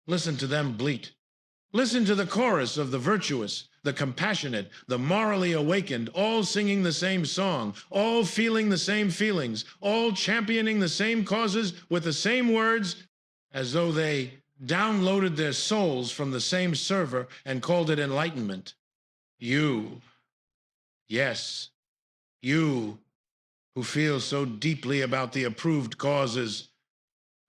Listen to them bleat. Listen to the chorus of the virtuous, the compassionate, the morally awakened, all singing the same song, all feeling the same feelings, all championing the same causes with the same words, as though they downloaded their souls from the same server and called it enlightenment. You, yes, you who feel so deeply about the approved causes,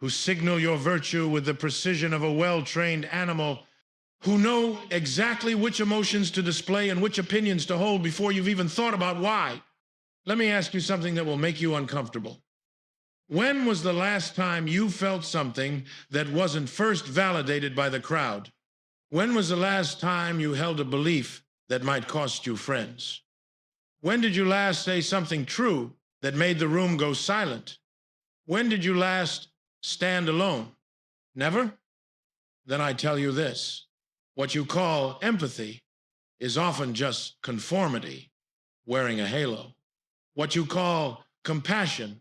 who signal your virtue with the precision of a well-trained animal, who know exactly which emotions to display and which opinions to hold before you've even thought about why. Let me ask you something that will make you uncomfortable. When was the last time you felt something that wasn't first validated by the crowd? When was the last time you held a belief that might cost you friends? When did you last say something true that made the room go silent? When did you last stand alone? Never? Then I tell you this. What you call empathy is often just conformity wearing a halo. What you call compassion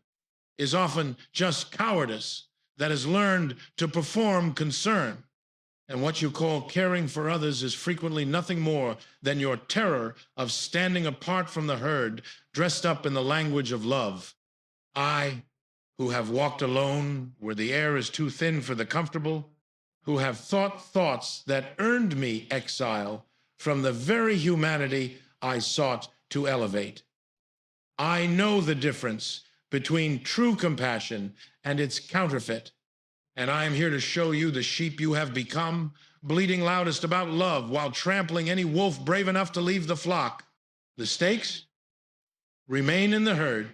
is often just cowardice that has learned to perform concern. And what you call caring for others is frequently nothing more than your terror of standing apart from the herd, dressed up in the language of love. I, who have walked alone where the air is too thin for the comfortable, who have thought thoughts that earned me exile from the very humanity I sought to elevate. I know the difference between true compassion and its counterfeit, and I am here to show you the sheep you have become, bleating loudest about love while trampling any wolf brave enough to leave the flock. The stakes? Remain in the herd,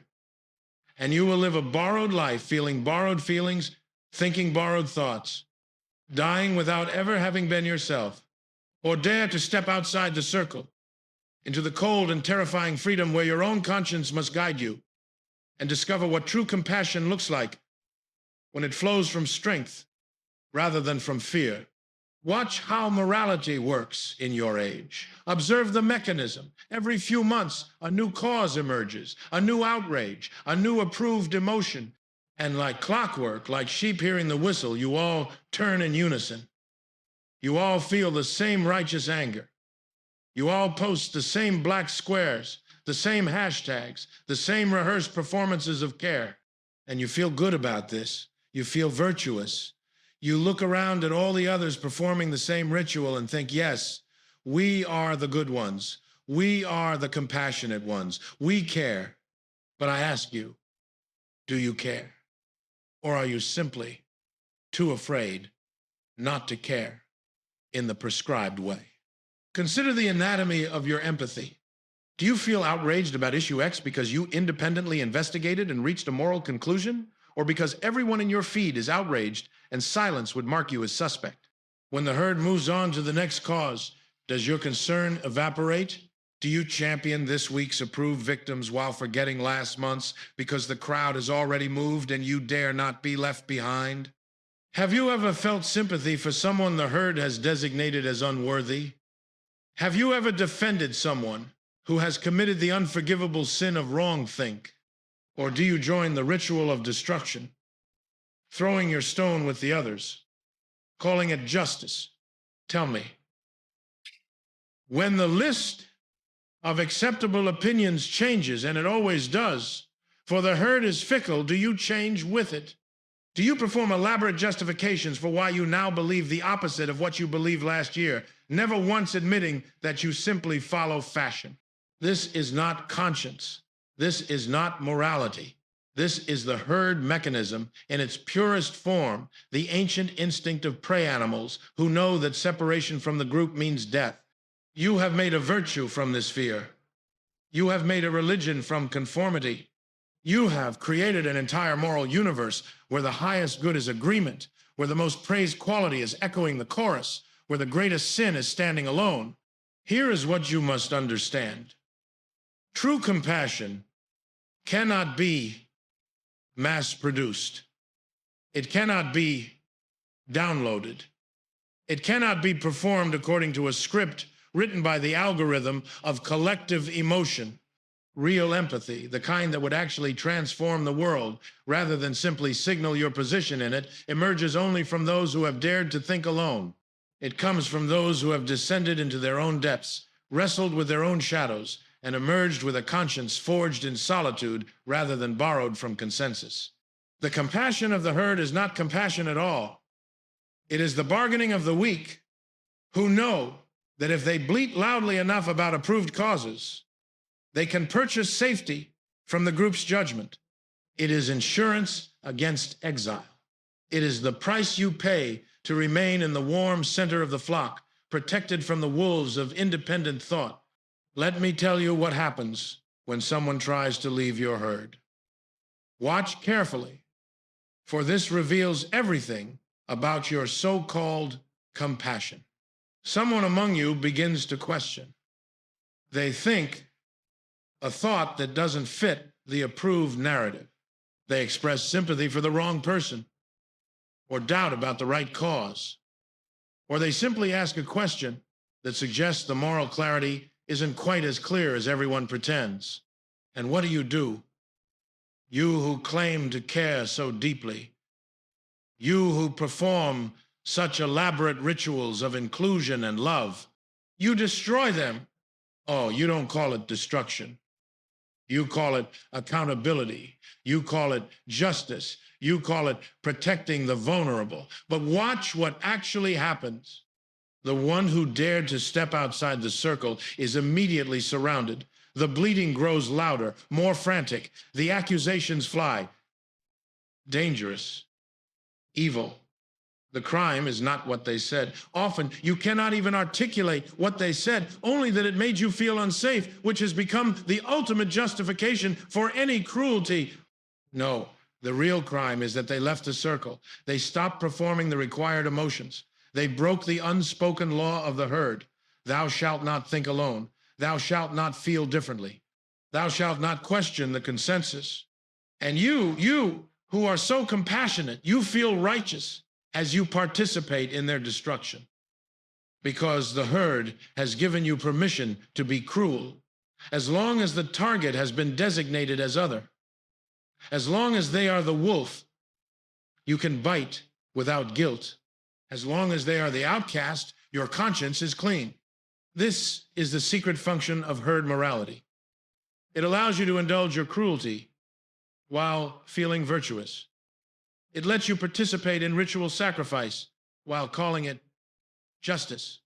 and you will live a borrowed life, feeling borrowed feelings, thinking borrowed thoughts, dying without ever having been yourself, or dare to step outside the circle, into the cold and terrifying freedom where your own conscience must guide you, and discover what true compassion looks like when it flows from strength rather than from fear. Watch how morality works in your age. Observe the mechanism. Every few months, a new cause emerges, a new outrage, a new approved emotion. And like clockwork, like sheep hearing the whistle, you all turn in unison. You all feel the same righteous anger. You all post the same black squares, the same hashtags, the same rehearsed performances of care. And you feel good about this. You feel virtuous. You look around at all the others performing the same ritual and think, yes, we are the good ones. We are the compassionate ones. We care. But I ask you, do you care? Or are you simply too afraid not to care in the prescribed way? Consider the anatomy of your empathy. Do you feel outraged about issue X because you independently investigated and reached a moral conclusion? Or because everyone in your feed is outraged and silence would mark you as suspect? When the herd moves on to the next cause, does your concern evaporate? Do you champion this week's approved victims while forgetting last month's because the crowd has already moved and you dare not be left behind? Have you ever felt sympathy for someone the herd has designated as unworthy? Have you ever defended someone who has committed the unforgivable sin of wrongthink? Or do you join the ritual of destruction, throwing your stone with the others, calling it justice? Tell me, when the list of acceptable opinions changes, and it always does, for the herd is fickle, do you change with it? Do you perform elaborate justifications for why you now believe the opposite of what you believed last year, never once admitting that you simply follow fashion? This is not conscience. This is not morality. This is the herd mechanism in its purest form, the ancient instinct of prey animals who know that separation from the group means death. You have made a virtue from this fear. You have made a religion from conformity. You have created an entire moral universe where the highest good is agreement, where the most praised quality is echoing the chorus, where the greatest sin is standing alone. Here is what you must understand. True compassion cannot be mass-produced. It cannot be downloaded. It cannot be performed according to a script written by the algorithm of collective emotion. Real empathy, the kind that would actually transform the world rather than simply signal your position in it, emerges only from those who have dared to think alone. It comes from those who have descended into their own depths, wrestled with their own shadows, and emerged with a conscience forged in solitude rather than borrowed from consensus. The compassion of the herd is not compassion at all. It is the bargaining of the weak who know that if they bleat loudly enough about approved causes, they can purchase safety from the group's judgment. It is insurance against exile. It is the price you pay to remain in the warm center of the flock, protected from the wolves of independent thought. Let me tell you what happens when someone tries to leave your herd. Watch carefully, for this reveals everything about your so-called compassion. Someone among you begins to question. They think a thought that doesn't fit the approved narrative. They express sympathy for the wrong person, or doubt about the right cause, or they simply ask a question that suggests the moral clarity isn't quite as clear as everyone pretends. And what do? You who claim to care so deeply, you who perform such elaborate rituals of inclusion and love, you destroy them. Oh, you don't call it destruction. You call it accountability. You call it justice. You call it protecting the vulnerable. But watch what actually happens. The one who dared to step outside the circle is immediately surrounded. The bleating grows louder, more frantic. The accusations fly. Dangerous. Evil. The crime is not what they said. Often, you cannot even articulate what they said, only that it made you feel unsafe, which has become the ultimate justification for any cruelty. No, the real crime is that they left the circle. They stopped performing the required emotions. They broke the unspoken law of the herd. Thou shalt not think alone. Thou shalt not feel differently. Thou shalt not question the consensus. And you who are so compassionate, you feel righteous as you participate in their destruction, because the herd has given you permission to be cruel. As long as the target has been designated as other, as long as they are the wolf, you can bite without guilt. As long as they are the outcast, your conscience is clean. This is the secret function of herd morality. It allows you to indulge your cruelty while feeling virtuous. It lets you participate in ritual sacrifice while calling it justice.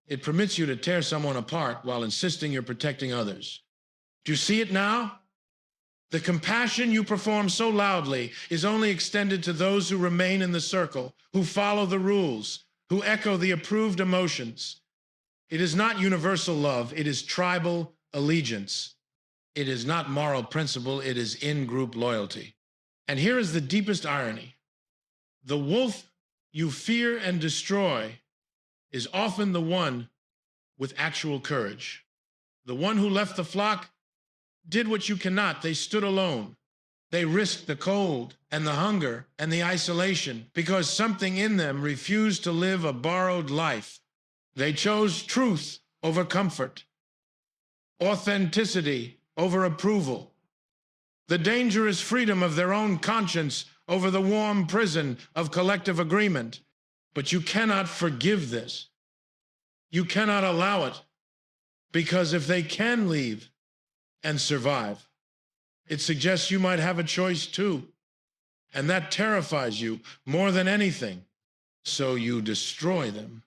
It permits you to tear someone apart while insisting you're protecting others. Do you see it now? The compassion you perform so loudly is only extended to those who remain in the circle, who follow the rules, who echo the approved emotions. It is not universal love, it is tribal allegiance. It is not moral principle, it is in-group loyalty. And here is the deepest irony. The wolf you fear and destroy is often the one with actual courage. The one who left the flock did what you cannot. They stood alone. They risked the cold and the hunger and the isolation because something in them refused to live a borrowed life. They chose truth over comfort, authenticity over approval, the dangerous freedom of their own conscience over the warm prison of collective agreement. But you cannot forgive this. You cannot allow it, because if they can leave and survive, it suggests you might have a choice too. And that terrifies you more than anything. So you destroy them.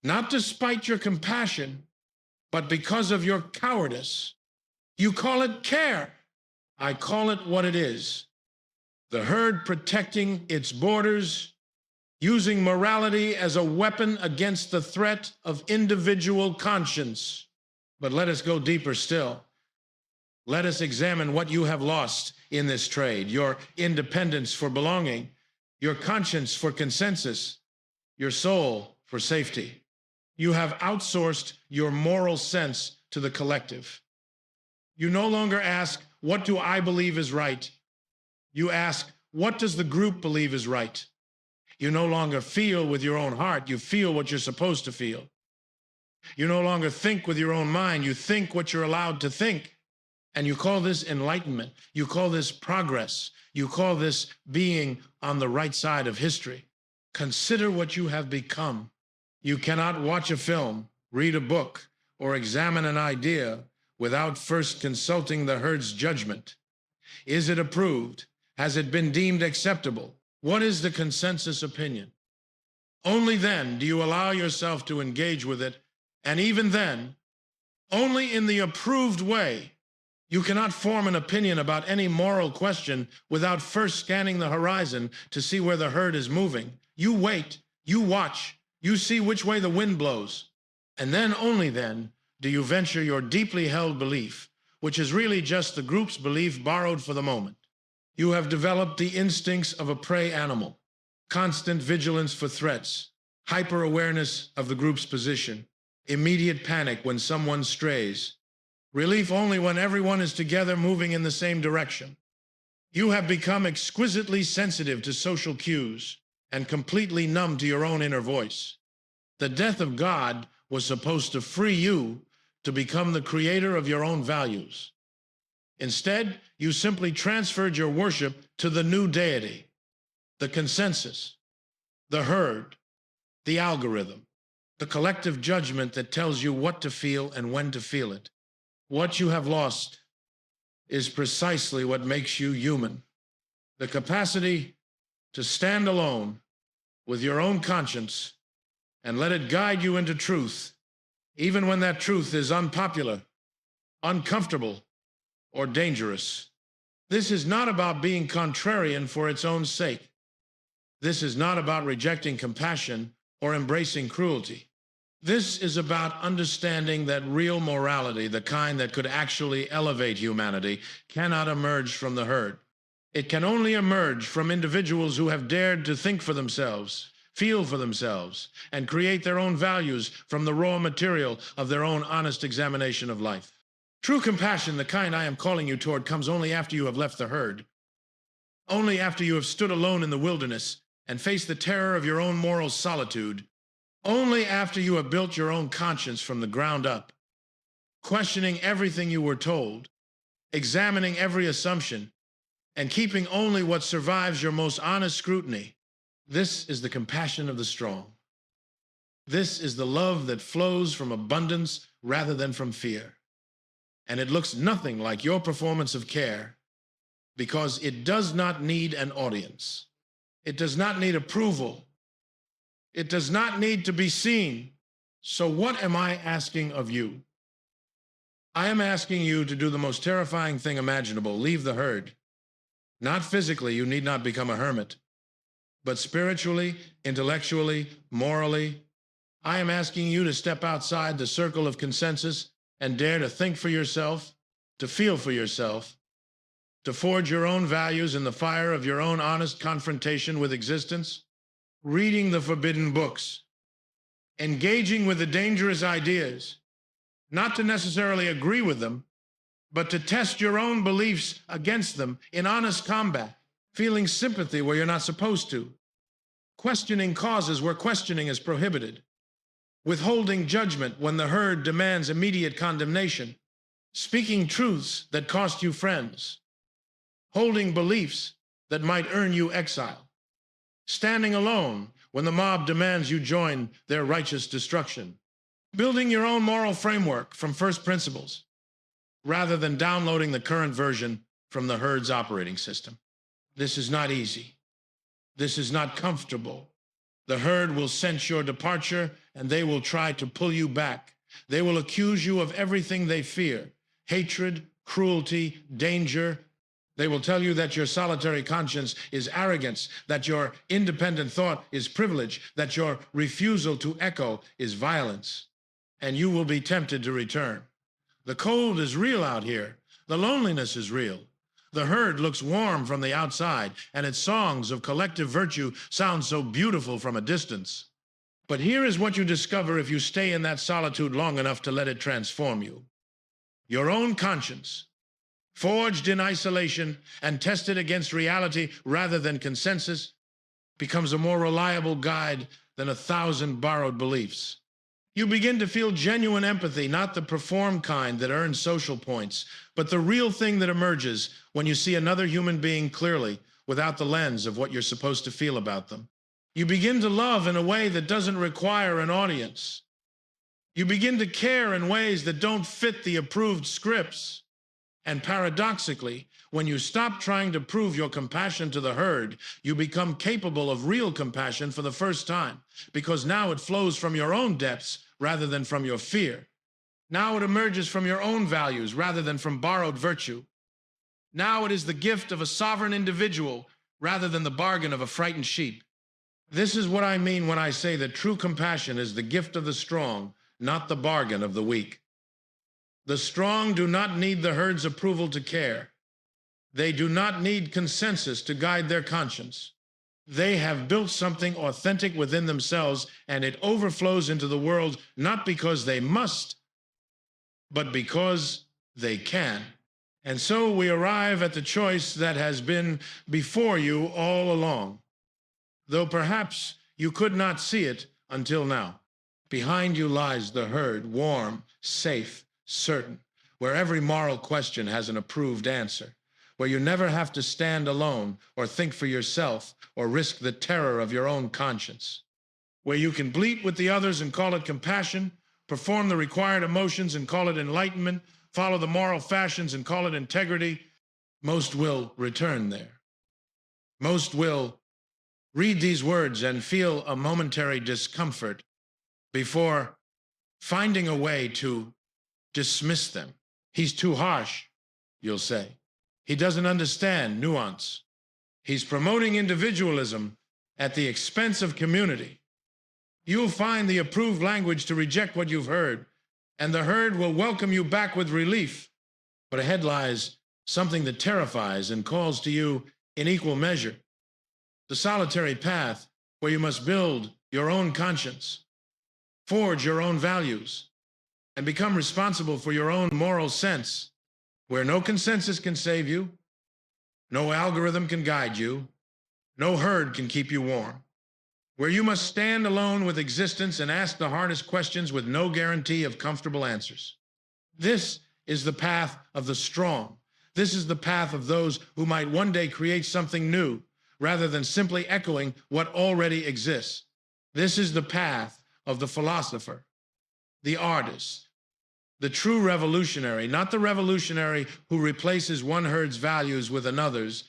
Not despite your compassion, but because of your cowardice. You call it care. I call it what it is. The herd protecting its borders, using morality as a weapon against the threat of individual conscience. But let us go deeper still. Let us examine what you have lost in this trade: your independence for belonging, your conscience for consensus, your soul for safety. You have outsourced your moral sense to the collective. You no longer ask, what do I believe is right? You ask, what does the group believe is right? You no longer feel with your own heart, you feel what you're supposed to feel. You no longer think with your own mind, you think what you're allowed to think. And you call this enlightenment. You call this progress. You call this being on the right side of history. Consider what you have become. You cannot watch a film, read a book, or examine an idea without first consulting the herd's judgment. Is it approved? Has it been deemed acceptable? What is the consensus opinion? Only then do you allow yourself to engage with it, and even then, only in the approved way. You cannot form an opinion about any moral question without first scanning the horizon to see where the herd is moving. You wait, you watch, you see which way the wind blows, and then, only then, do you venture your deeply held belief, which is really just the group's belief borrowed for the moment. You have developed the instincts of a prey animal, constant vigilance for threats, hyper-awareness of the group's position, immediate panic when someone strays, relief only when everyone is together moving in the same direction. You have become exquisitely sensitive to social cues and completely numb to your own inner voice. The death of God was supposed to free you to become the creator of your own values. Instead, you simply transferred your worship to the new deity, the consensus, the herd, the algorithm, the collective judgment that tells you what to feel and when to feel it. What you have lost is precisely what makes you human. The capacity to stand alone with your own conscience and let it guide you into truth, even when that truth is unpopular, uncomfortable, or dangerous. This is not about being contrarian for its own sake. This is not about rejecting compassion or embracing cruelty. This is about understanding that real morality, the kind that could actually elevate humanity, cannot emerge from the herd. It can only emerge from individuals who have dared to think for themselves, feel for themselves, and create their own values from the raw material of their own honest examination of life. True compassion, the kind I am calling you toward, comes only after you have left the herd, only after you have stood alone in the wilderness and faced the terror of your own moral solitude, only after you have built your own conscience from the ground up, questioning everything you were told, examining every assumption, and keeping only what survives your most honest scrutiny. This is the compassion of the strong. This is the love that flows from abundance rather than from fear. And it looks nothing like your performance of care because it does not need an audience. It does not need approval. It does not need to be seen. So what am I asking of you? I am asking you to do the most terrifying thing imaginable: leave the herd. Not physically, you need not become a hermit, but spiritually, intellectually, morally. I am asking you to step outside the circle of consensus and dare to think for yourself, to feel for yourself, to forge your own values in the fire of your own honest confrontation with existence, reading the forbidden books, engaging with the dangerous ideas, not to necessarily agree with them, but to test your own beliefs against them in honest combat, feeling sympathy where you're not supposed to, questioning causes where questioning is prohibited, withholding judgment when the herd demands immediate condemnation, speaking truths that cost you friends, holding beliefs that might earn you exile, standing alone when the mob demands you join their righteous destruction, building your own moral framework from first principles, rather than downloading the current version from the herd's operating system. This is not easy. This is not comfortable. The herd will sense your departure, and they will try to pull you back. They will accuse you of everything they fear: hatred, cruelty, danger. They will tell you that your solitary conscience is arrogance, that your independent thought is privilege, that your refusal to echo is violence. And you will be tempted to return. The cold is real out here. The loneliness is real. The herd looks warm from the outside, and its songs of collective virtue sound so beautiful from a distance. But here is what you discover if you stay in that solitude long enough to let it transform you. Your own conscience, forged in isolation and tested against reality rather than consensus, becomes a more reliable guide than 1,000 borrowed beliefs. You begin to feel genuine empathy, not the performed kind that earns social points, but the real thing that emerges when you see another human being clearly, without the lens of what you're supposed to feel about them. You begin to love in a way that doesn't require an audience. You begin to care in ways that don't fit the approved scripts. And paradoxically, when you stop trying to prove your compassion to the herd, you become capable of real compassion for the first time, because now it flows from your own depths rather than from your fear. Now it emerges from your own values rather than from borrowed virtue. Now it is the gift of a sovereign individual rather than the bargain of a frightened sheep. This is what I mean when I say that true compassion is the gift of the strong, not the bargain of the weak. The strong do not need the herd's approval to care. They do not need consensus to guide their conscience. They have built something authentic within themselves, and it overflows into the world not because they must, but because they can. And so we arrive at the choice that has been before you all along, though perhaps you could not see it until now. Behind you lies the herd, warm, safe, certain, where every moral question has an approved answer, where you never have to stand alone or think for yourself or risk the terror of your own conscience, where you can bleat with the others and call it compassion, perform the required emotions and call it enlightenment, follow the moral fashions and call it integrity. Most will return there. Most will read these words and feel a momentary discomfort before finding a way to dismiss them. He's too harsh, you'll say. He doesn't understand nuance. He's promoting individualism at the expense of community. You'll find the approved language to reject what you've heard, and the herd will welcome you back with relief. But ahead lies something that terrifies and calls to you in equal measure. The solitary path where you must build your own conscience, forge your own values, and become responsible for your own moral sense, where no consensus can save you, no algorithm can guide you, no herd can keep you warm, where you must stand alone with existence and ask the hardest questions with no guarantee of comfortable answers. This is the path of the strong. This is the path of those who might one day create something new, rather than simply echoing what already exists. This is the path of the philosopher, the artist, the true revolutionary, not the revolutionary who replaces one herd's values with another's,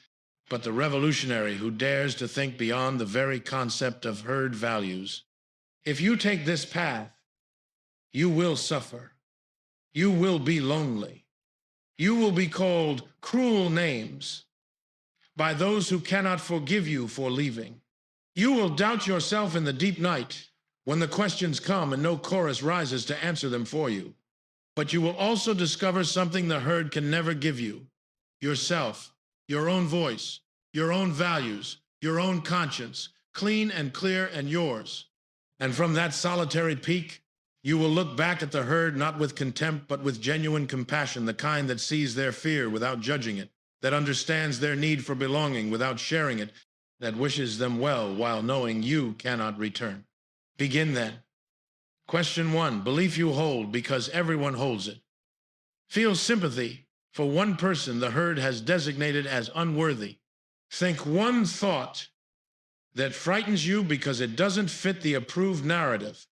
but the revolutionary who dares to think beyond the very concept of herd values. If you take this path, you will suffer. You will be lonely. You will be called cruel names by those who cannot forgive you for leaving. You will doubt yourself in the deep night when the questions come and no chorus rises to answer them for you. But you will also discover something the herd can never give you: yourself, your own voice, your own values, your own conscience, clean and clear and yours. And from that solitary peak, you will look back at the herd not with contempt, but with genuine compassion, the kind that sees their fear without judging it, that understands their need for belonging without sharing it, that wishes them well while knowing you cannot return. Begin then. Question 1, belief you hold because everyone holds it. Feel sympathy for one person the herd has designated as unworthy. Think one thought that frightens you because it doesn't fit the approved narrative.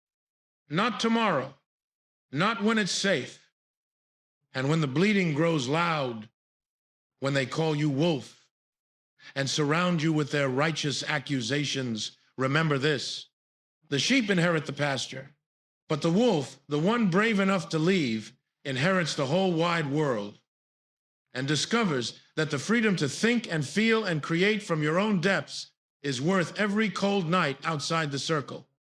Not tomorrow, not when it's safe, and when the bleating grows loud, when they call you wolf and surround you with their righteous accusations. Remember this: the sheep inherit the pasture, but the wolf, the one brave enough to leave, inherits the whole wide world and discovers that the freedom to think and feel and create from your own depths is worth every cold night outside the circle.